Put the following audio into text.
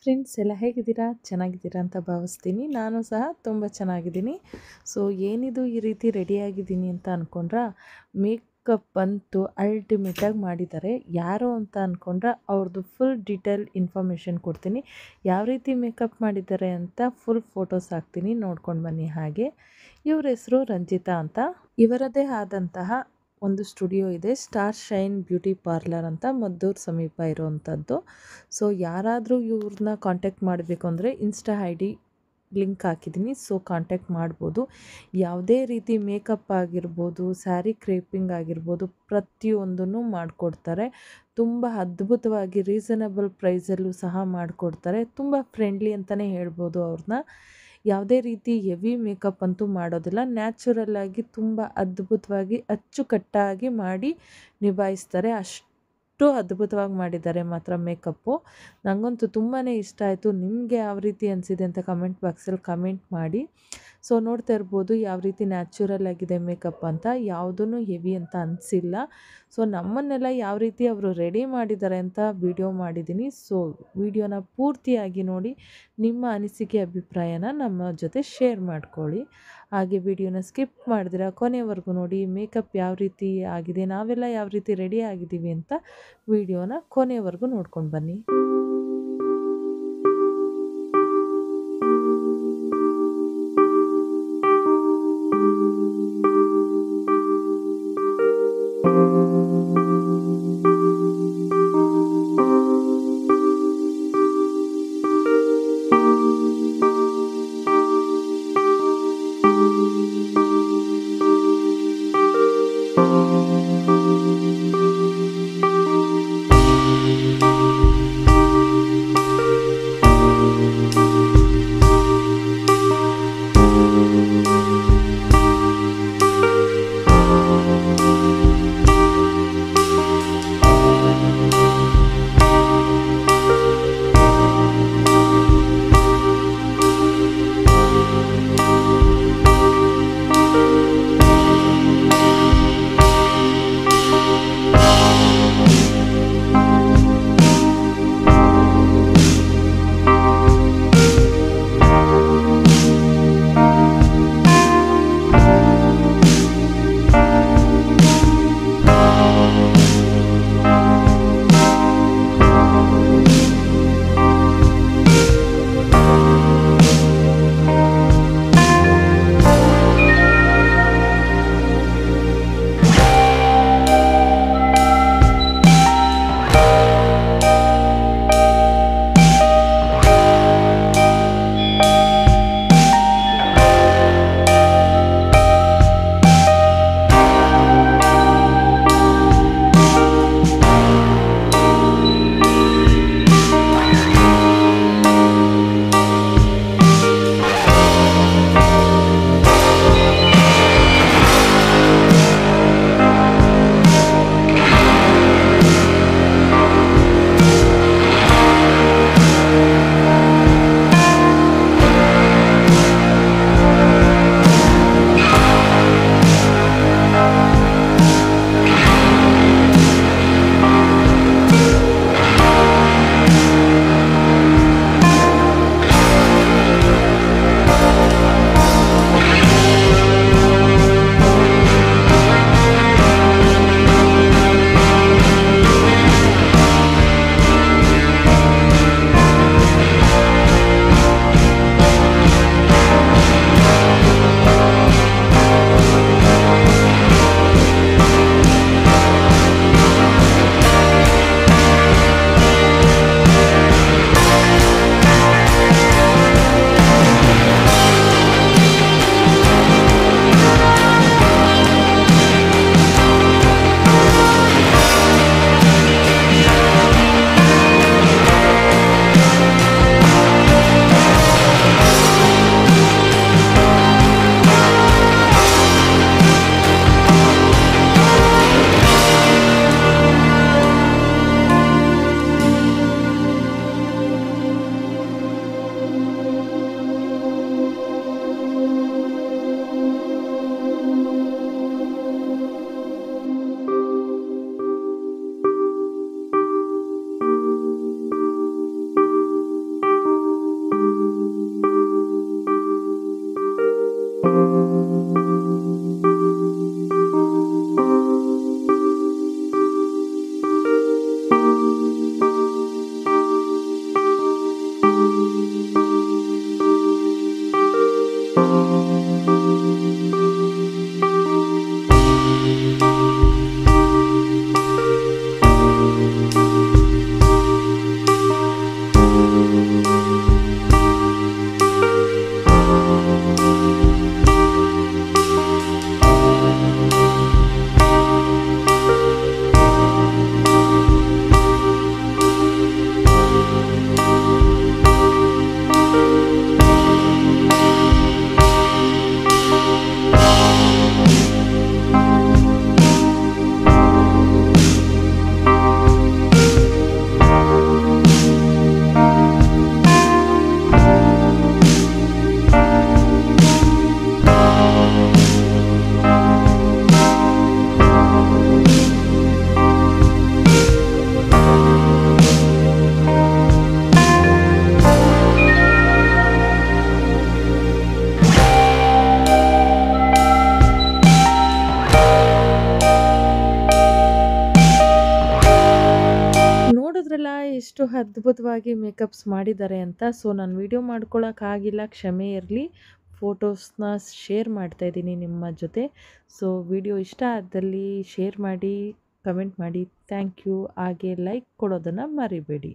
Friends ಎಲ್ಲ ಹೇಗಿದ್ದೀರಾ? ಚೆನ್ನಾಗಿದ್ದೀರಾ ಅಂತ ಭಾವಿಸ್ತೀನಿ. ನಾನು ಸಹ ತುಂಬ ಚೆನ್ನಾಗಿದ್ದೀನಿ. ಸೊ ಏನಿದು ಈ ರೀತಿ ರೆಡಿಯಾಗಿದ್ದೀನಿ ಅಂತ ಅಂದ್ಕೊಂಡ್ರಾ? ಮೇಕಪ್ ಅಂತೂ ಅಲ್ಟಿಮೇಟಾಗಿ ಮಾಡಿದ್ದಾರೆ. ಯಾರು ಅಂತ ಅಂದ್ಕೊಂಡ್ರೆ ಅವ್ರದ್ದು ಫುಲ್ ಡೀಟೇಲ್ ಇನ್ಫಾರ್ಮೇಷನ್ ಕೊಡ್ತೀನಿ. ಯಾವ ರೀತಿ ಮೇಕಪ್ ಮಾಡಿದ್ದಾರೆ ಅಂತ ಫುಲ್ ಫೋಟೋಸ್ ಹಾಕ್ತೀನಿ, ನೋಡ್ಕೊಂಡು ಬನ್ನಿ. ಹಾಗೆ ಇವ್ರ ಹೆಸರು ರಂಜಿತಾ ಅಂತ. ಇವರದೇ ಆದಂತಹ ಒಂದು ಸ್ಟುಡಿಯೋ ಇದೆ, ಸ್ಟಾರ್ ಶೈನ್ ಬ್ಯೂಟಿ ಪಾರ್ಲರ್ ಅಂತ, ಮದ್ದೂರು ಸಮೀಪ ಇರುವಂಥದ್ದು. ಸೊ ಯಾರಾದರೂ ಇವ್ರನ್ನ ಕಾಂಟ್ಯಾಕ್ಟ್ ಮಾಡಬೇಕು ಅಂದರೆ ಇನ್ಸ್ಟಾ ID ಲಿಂಕ್ ಹಾಕಿದ್ದೀನಿ, ಸೊ ಕಾಂಟ್ಯಾಕ್ಟ್ ಮಾಡ್ಬೋದು. ಯಾವುದೇ ರೀತಿ ಮೇಕಪ್ ಆಗಿರ್ಬೋದು, ಸ್ಯಾರಿ ಕ್ರೇಪಿಂಗ್ ಆಗಿರ್ಬೋದು, ಪ್ರತಿಯೊಂದನ್ನು ಮಾಡಿಕೊಡ್ತಾರೆ. ತುಂಬ ಅದ್ಭುತವಾಗಿ ರೀಸನಬಲ್ ಪ್ರೈಸಲ್ಲೂ ಸಹ ಮಾಡಿಕೊಡ್ತಾರೆ. ತುಂಬ ಫ್ರೆಂಡ್ಲಿ ಅಂತಲೇ ಹೇಳ್ಬೋದು ಅವ್ರನ್ನ. ಯಾವುದೇ ರೀತಿ ಹೆವಿ ಮೇಕಪ್ ಅಂತೂ ಮಾಡೋದಿಲ್ಲ, ನ್ಯಾಚುರಲ್ಲಾಗಿ ತುಂಬ ಅದ್ಭುತವಾಗಿ ಅಚ್ಚುಕಟ್ಟಾಗಿ ಮಾಡಿ ನಿಭಾಯಿಸ್ತಾರೆ. ಅಷ್ಟು ಅದ್ಭುತವಾಗಿ ಮಾಡಿದ್ದಾರೆ ಮಾತ್ರ ಮೇಕಪ್ಪು. ನನಗಂತೂ ತುಂಬಾ ಇಷ್ಟ ಆಯಿತು. ನಿಮಗೆ ಯಾವ ರೀತಿ ಅನಿಸಿದೆ ಅಂತ ಕಮೆಂಟ್ ಬಾಕ್ಸಲ್ಲಿ ಕಮೆಂಟ್ ಮಾಡಿ. ಸೊ ನೋಡ್ತಾ ಇರ್ಬೋದು ಯಾವ ರೀತಿ ನ್ಯಾಚುರಲ್ ಆಗಿದೆ ಮೇಕಪ್ ಅಂತ, ಯಾವುದೂ ಹೆವಿ ಅಂತ ಅನಿಸಿಲ್ಲ. ಸೊ ನಮ್ಮನ್ನೆಲ್ಲ ಯಾವ ರೀತಿ ಅವರು ರೆಡಿ ಮಾಡಿದ್ದಾರೆ ಅಂತ ವಿಡಿಯೋ ಮಾಡಿದ್ದೀನಿ. ಸೊ ವಿಡಿಯೋನ ಪೂರ್ತಿಯಾಗಿ ನೋಡಿ, ನಿಮ್ಮ ಅನಿಸಿಕೆ ಅಭಿಪ್ರಾಯನ ನಮ್ಮ ಜೊತೆ ಶೇರ್ ಮಾಡ್ಕೊಳ್ಳಿ. ಹಾಗೆ ವಿಡಿಯೋನ ಸ್ಕಿಪ್ ಮಾಡಿದಿರ ಕೊನೆವರೆಗೂ ನೋಡಿ. ಮೇಕಪ್ ಯಾವ ರೀತಿ ಆಗಿದೆ, ನಾವೆಲ್ಲ ಯಾವ ರೀತಿ ರೆಡಿ ಆಗಿದ್ದೀವಿ ಅಂತ ವಿಡಿಯೋನ ಕೊನೆವರೆಗೂ ನೋಡ್ಕೊಂಡು ಬನ್ನಿ. ಎಷ್ಟು ಅದ್ಭುತವಾಗಿ ಮೇಕಪ್ಸ್ ಮಾಡಿದ್ದಾರೆ ಅಂತ. ಸೊ ನಾನು ವಿಡಿಯೋ ಮಾಡ್ಕೊಳಕ್ಕಾಗಿಲ್ಲ, ಕ್ಷಮೆ ಇರಲಿ. ಫೋಟೋಸ್ನ ಶೇರ್ ಮಾಡ್ತಾಯಿದ್ದೀನಿ ನಿಮ್ಮ ಜೊತೆ. ಸೊ ವಿಡಿಯೋ ಇಷ್ಟ ಆದಲ್ಲಿ ಶೇರ್ ಮಾಡಿ, ಕಮೆಂಟ್ ಮಾಡಿ. Thank you. ಹಾಗೆ ಲೈಕ್ ಕೊಡೋದನ್ನು ಮರಿಬೇಡಿ.